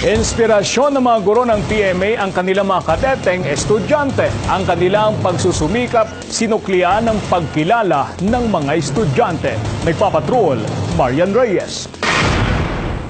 Inspirasyon ng mga guro ng PMA ang kanilang mga kadeteng estudyante. Ang kanilang pagsusumikap, sinuklian ng pagkilala ng mga estudyante. Nagpapatrol, Marian Reyes.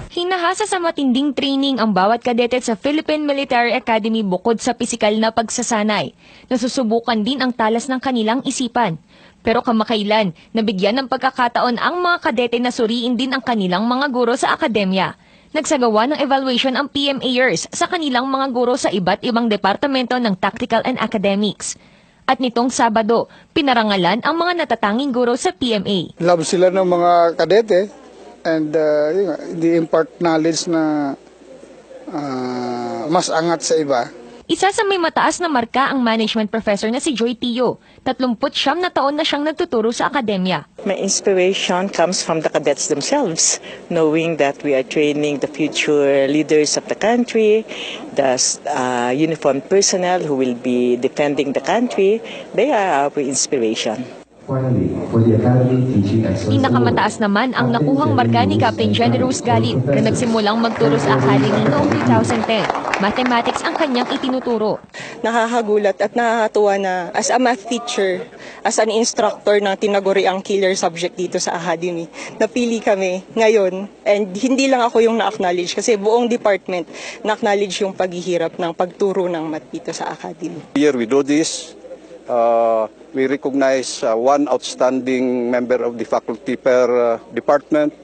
Hinahasa sa matinding training ang bawat kadete sa Philippine Military Academy bukod sa pisikal na pagsasanay. Nasusubukan din ang talas ng kanilang isipan. Pero kamakailan, nabigyan ng pagkakataon ang mga kadete na suriin din ang kanilang mga guro sa akademya. Nagsagawa ng evaluation ang PMAers sa kanilang mga guro sa iba't ibang departamento ng Tactical and Academics. At nitong Sabado, pinarangalan ang mga natatanging guro sa PMA. Love sila ng mga kadete and impart knowledge na mas angat sa iba. Isa sa may mataas na marka ang management professor na si Joy Tio. 39 na taon na siyang nagtuturo sa akademya. My inspiration comes from the cadets themselves, knowing that we are training the future leaders of the country, the uniformed personnel who will be defending the country. They are our inspiration. Pinakamataas naman ang nakuhang marka ni Captain Generous Galit na nagsimulang magturo sa academy noong 2010. Mathematics ang kanyang itinuturo. Nakakagulat at nakakatuwa na as a math teacher, as an instructor ng tinaguriang killer subject dito sa academy, napili kami ngayon and hindi lang ako yung na-acknowledge kasi buong department na-acknowledge yung paghihirap ng pagturo ng math dito sa academy. Here we do this. We recognize one outstanding member of the faculty per department,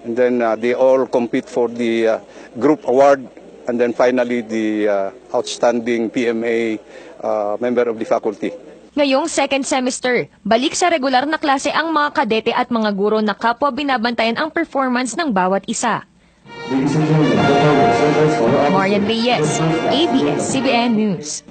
and then they all compete for the group award, and then finally the outstanding PMA member of the faculty. Ngayong second semester, balik sa regular na klase ang mga kadete at mga guro na kapwa binabantayan ang performance ng bawat isa. Marian Reyes, ABS-CBN News.